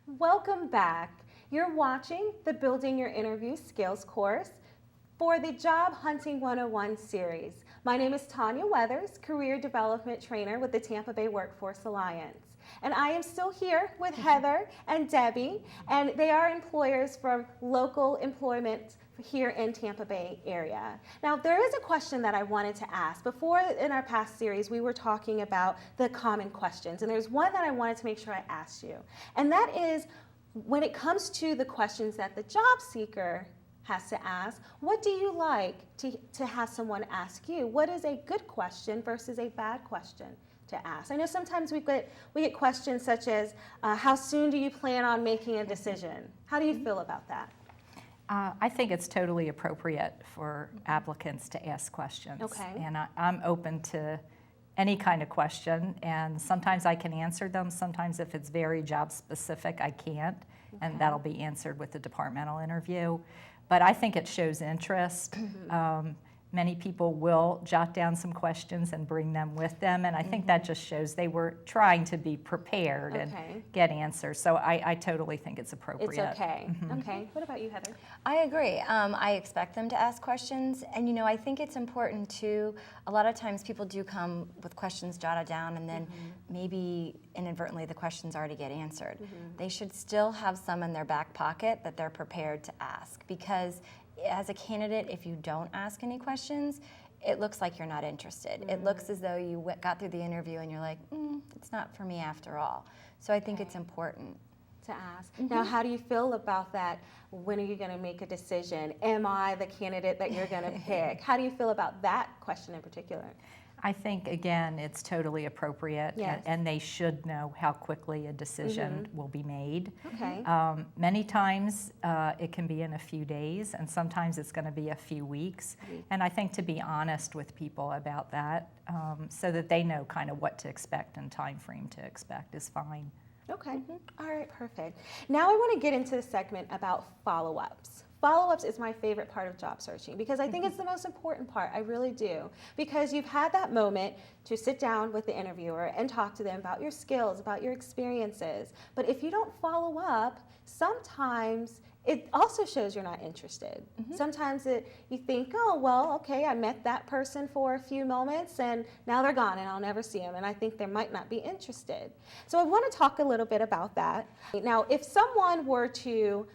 Welcome back. You're watching the Building Your Interview Skills course for the Job Hunting 101 series. My name is Tanya Weathers, Career Development Trainer with the Tampa Bay Workforce Alliance. And I am still here with Heather and Debbie, and they are employers from local employment here in Tampa Bay area. Now, there is a question that I wanted to ask. Before, in our past series, we were talking about the common questions, and there's one that I wanted to make sure I asked you, and that is, when it comes to the questions that the job seeker has to ask, what do you like to have someone ask you? What is a good question versus a bad question to ask? I know sometimes we get questions such as, how soon do you plan on making a decision? How do you feel about that? I think it's totally appropriate for applicants to ask questions. Okay. And I'm open to any kind of question, and sometimes I can answer them. Sometimes if it's very job specific, I can't, and that'll be answered with the departmental interview. But I think it shows interest. Many people will jot down some questions and bring them with them, and I think that just shows they were trying to be prepared and get answers. So I totally think it's appropriate. It's okay. Okay. What about you, Heather? I agree. I expect them to ask questions, and I think it's important too. A lot of times people do come with questions jotted down, and then maybe inadvertently the questions already get answered. They should still have some in their back pocket that they're prepared to ask, because as a candidate, if you don't ask any questions, it looks like you're not interested. It looks as though you got through the interview and you're like, it's not for me after all. So I think it's important to ask. Now, how do you feel about that? When are you going to make a decision? Am I the candidate that you're going to pick? How do you feel about that question in particular? I think, again, it's totally appropriate, and they should know how quickly a decision will be made. Okay. Many times it can be in a few days, and sometimes it's going to be a few weeks. And I think to be honest with people about that, so that they know kind of what to expect and time frame to expect, is fine. Okay. All right, perfect. Now I want to get into the segment about follow-ups. Follow-ups is my favorite part of job searching, because I think it's the most important part. I really do. Because you've had that moment to sit down with the interviewer and talk to them about your skills, about your experiences. But if you don't follow up, sometimes it also shows you're not interested. Sometimes you think, oh, well, okay, I met that person for a few moments and now they're gone and I'll never see them, and I think they might not be interested. So I want to talk a little bit about that. Now, if someone were to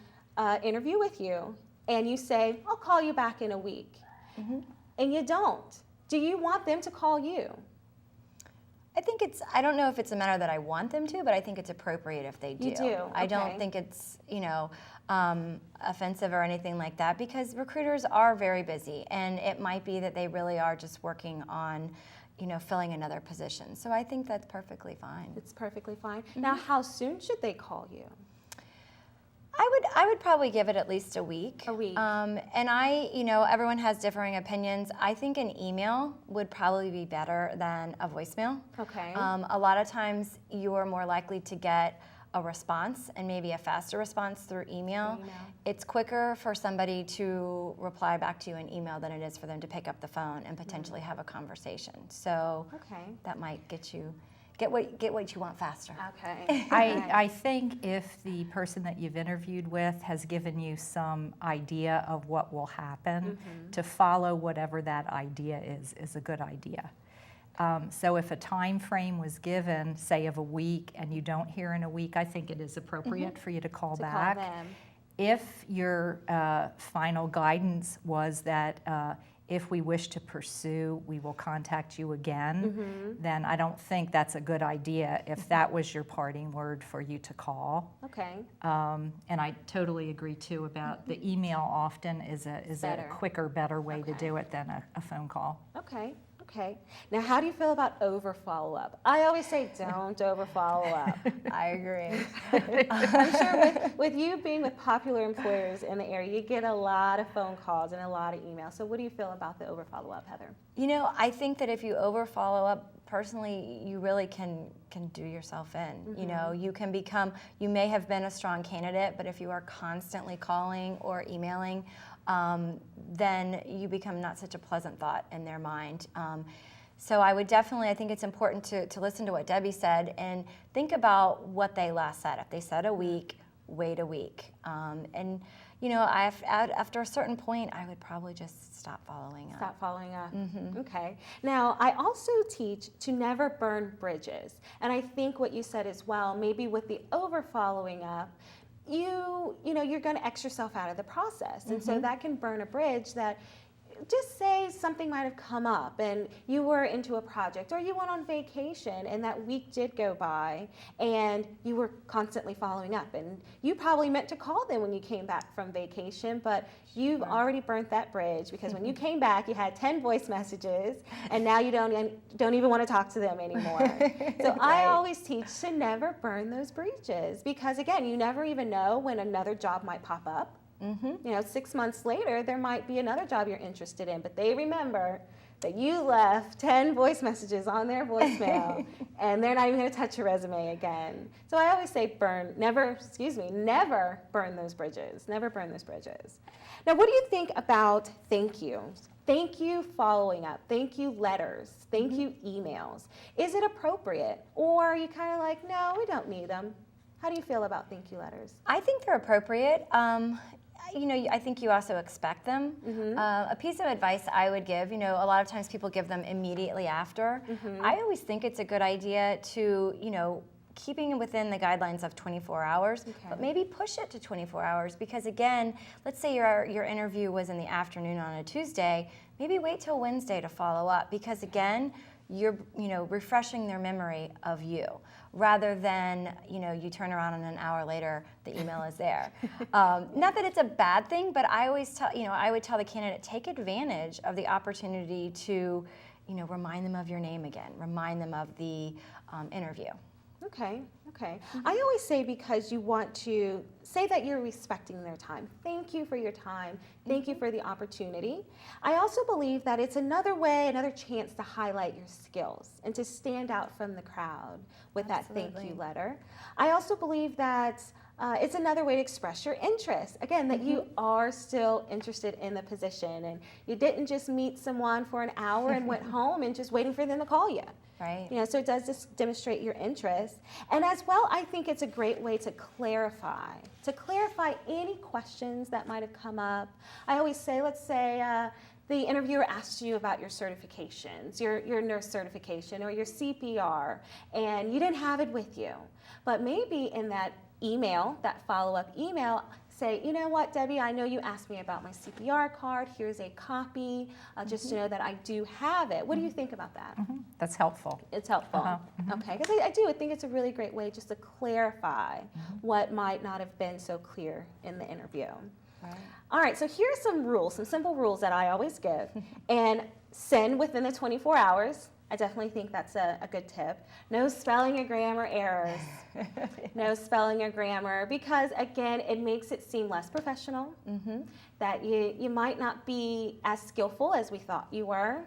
interview with you and you say, I'll call you back in a week, and you don't, do you want them to call you? I don't know if it's a matter that I want them to, but I think it's appropriate if they do. You do? I don't think it's, offensive or anything like that, because recruiters are very busy, and it might be that they really are just working on, filling another position. So I think that's perfectly fine. It's perfectly fine. Now, how soon should they call you? I would probably give it at least a week. A week. And everyone has differing opinions. I think an email would probably be better than a voicemail. Okay. A lot of times you're more likely to get a response, and maybe a faster response through email. It's quicker for somebody to reply back to you in email than it is for them to pick up the phone and potentially have a conversation. So that might get what you want faster. Okay. I think if the person that you've interviewed with has given you some idea of what will happen, to follow whatever that idea is a good idea. So if a time frame was given, say of a week, and you don't hear in a week, I think it is appropriate for you to call back. Call them. If your final guidance was that if we wish to pursue, we will contact you again, then I don't think that's a good idea if that was your parting word for you to call. Okay. And I totally agree too about the email often is a quicker, better way to do it than a phone call. Okay. Okay. Now, how do you feel about over follow-up? I always say don't over follow-up. I agree. I'm sure with you being with popular employers in the area, you get a lot of phone calls and a lot of emails. So what do you feel about the over follow-up, Heather? I think that if you over follow up, personally, you really can do yourself in. You may have been a strong candidate, but if you are constantly calling or emailing, then you become not such a pleasant thought in their mind. So I would definitely, I think it's important to listen to what Debbie said and think about what they last said. If they said a week, wait a week. And you know, after a certain point, I would probably just stop following up. Stop following up. Okay. Now, I also teach to never burn bridges. And I think what you said as well, maybe with the over following up, you know, you're going to X yourself out of the process. And so that can burn a bridge that, just say something might have come up and you were into a project or you went on vacation and that week did go by and you were constantly following up, and you probably meant to call them when you came back from vacation, but you've already burnt that bridge because when you came back you had 10 voice messages and now you don't even want to talk to them anymore. So I always teach to never burn those bridges because, again, you never even know when another job might pop up. You know, 6 months later, there might be another job you're interested in, but they remember that you left 10 voice messages on their voicemail and they're not even going to touch your resume again. So I always say never burn those bridges. Never burn those bridges. Now, what do you think about thank yous? Thank you following up, thank you letters, thank you emails. Is it appropriate? Or are you kind of like, no, we don't need them? How do you feel about thank you letters? I think they're appropriate. You know, I think you also expect them. A piece of advice I would give, you know, a lot of times people give them immediately after. I always think it's a good idea to, you know, keeping within the guidelines of 24 hours, but maybe push it to 24 hours because, again, let's say your interview was in the afternoon on a Tuesday, maybe wait till Wednesday to follow up because, again, you're, you know, refreshing their memory of you rather than, you know, you turn around and an hour later the email is there. Not that it's a bad thing, but I always tell, you know, I would tell the candidate, take advantage of the opportunity to, you know, remind them of your name again, remind them of the interview. Okay. I always say because you want to say that you're respecting their time. Thank you for your time. Thank you for the opportunity. I also believe that it's another way, another chance to highlight your skills and to stand out from the crowd with that thank you letter. I also believe that it's another way to express your interest. Again, that you are still interested in the position and you didn't just meet someone for an hour and went home and just waiting for them to call you. Right. You know, so it does just demonstrate your interest. And as well, I think it's a great way to clarify any questions that might have come up. I always say, let's say the interviewer asked you about your certifications, your nurse certification or your CPR, and you didn't have it with you. But maybe in that email, that follow-up email, say, you know what, Debbie, I know you asked me about my CPR card. Here's a copy, just to know that I do have it. What do you think about that? That's helpful. It's helpful. Okay, because I think it's a really great way just to clarify what might not have been so clear in the interview. Right. All right, so here's some rules, some simple rules that I always give. And send within the 24 hours. I definitely think that's a good tip. No spelling or grammar errors. No spelling or grammar, because again, it makes it seem less professional, that you might not be as skillful as we thought you were,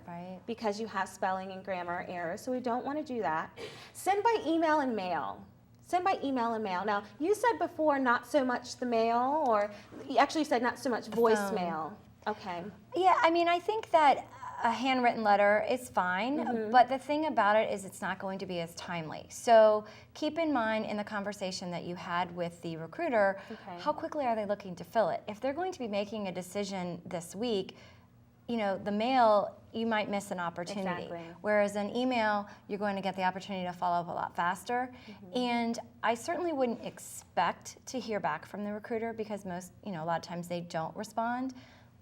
because you have spelling and grammar errors, so we don't want to do that. Send by email and mail. Send by email and mail. Now, you said before not so much the mail, or you actually said not so much voicemail. Okay. Yeah, I mean, I think that a handwritten letter is fine, but the thing about it is it's not going to be as timely. So keep in mind in the conversation that you had with the recruiter, how quickly are they looking to fill it? If they're going to be making a decision this week, you know, the mail, you might miss an opportunity. Whereas an email, you're going to get the opportunity to follow up a lot faster. And I certainly wouldn't expect to hear back from the recruiter because most, you know, a lot of times they don't respond.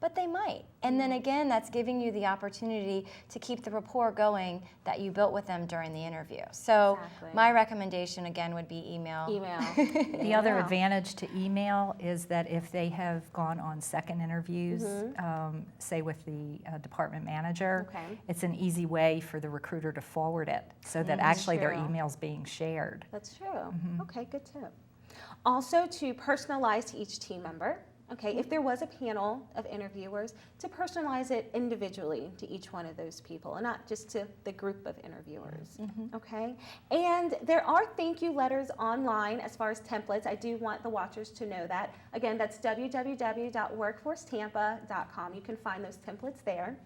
But they might. And then again, that's giving you the opportunity to keep the rapport going that you built with them during the interview. So my recommendation again would be email. The other advantage to email is that if they have gone on second interviews, say with the department manager, it's an easy way for the recruiter to forward it so that actually their email's being shared. That's true. Okay, good tip. Also to personalize to each team member. Okay, if there was a panel of interviewers, to personalize it individually to each one of those people and not just to the group of interviewers. Okay, and there are thank you letters online as far as templates. I do want the watchers to know that. Again, that's www.workforcetampa.com. You can find those templates there.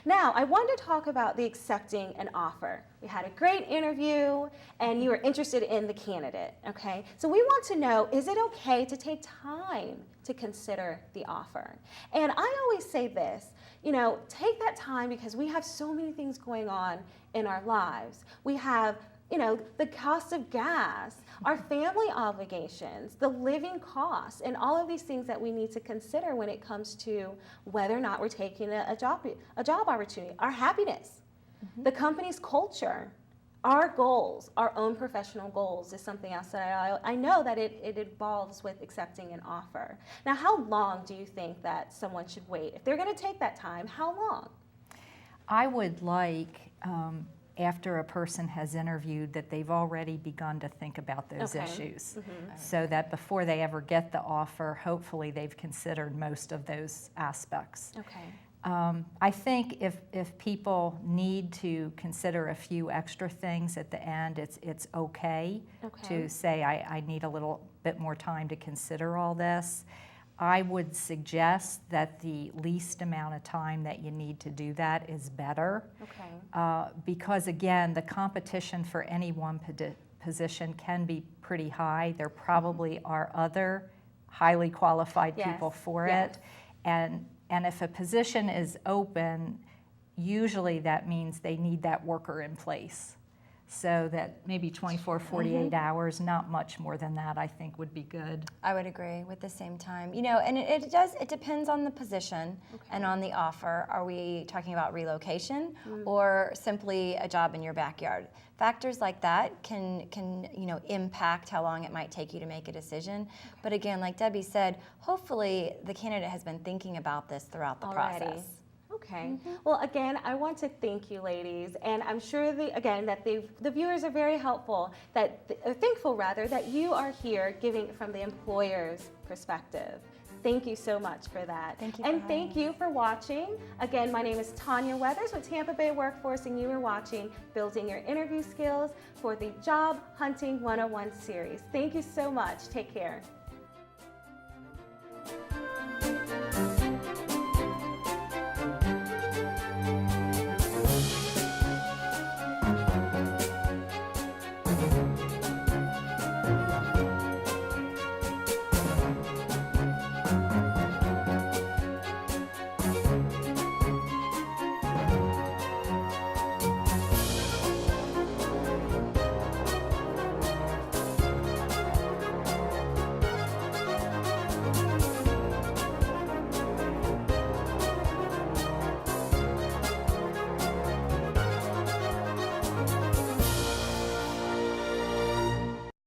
Now, I want to talk about the accepting an offer. We had a great interview and you were interested in the candidate, okay? So we want to know, is it okay to take time to consider the offer? And I always say this, you know, take that time because we have so many things going on in our lives. We have, you know, the cost of gas, our family obligations, the living costs, and all of these things that we need to consider when it comes to whether or not we're taking a job opportunity, our happiness, the company's culture, our goals, our own professional goals is something else that I know that it involves with accepting an offer. Now, how long do you think that someone should wait? If they're going to take that time, how long? I would like, after a person has interviewed, that they've already begun to think about those issues. So that before they ever get the offer, hopefully they've considered most of those aspects. Okay. I think if people need to consider a few extra things at the end, it's okay to say, I need a little bit more time to consider all this. I would suggest that the least amount of time that you need to do that is better. Okay. Because again, the competition for any one position can be pretty high. There probably are other highly qualified people for it. And if a position is open, usually that means they need that worker in place. So that maybe 24, 48 hours, not much more than that, I think would be good. I would agree with the same time. You know, and it depends on the position and on the offer. Are we talking about relocation or simply a job in your backyard? Factors like that can you know, impact how long it might take you to make a decision. But again, like Debbie said, hopefully the candidate has been thinking about this throughout the process. Okay. Well, again, I want to thank you, ladies, and I'm sure that the viewers are very helpful. Thankful rather that you are here giving from the employer's perspective. Thank you so much for that. Thank you. And thank you for watching. Again, my name is Tanya Weathers with Tampa Bay Workforce, and you are watching Building Your Interview Skills for the Job Hunting 101 series. Thank you so much. Take care.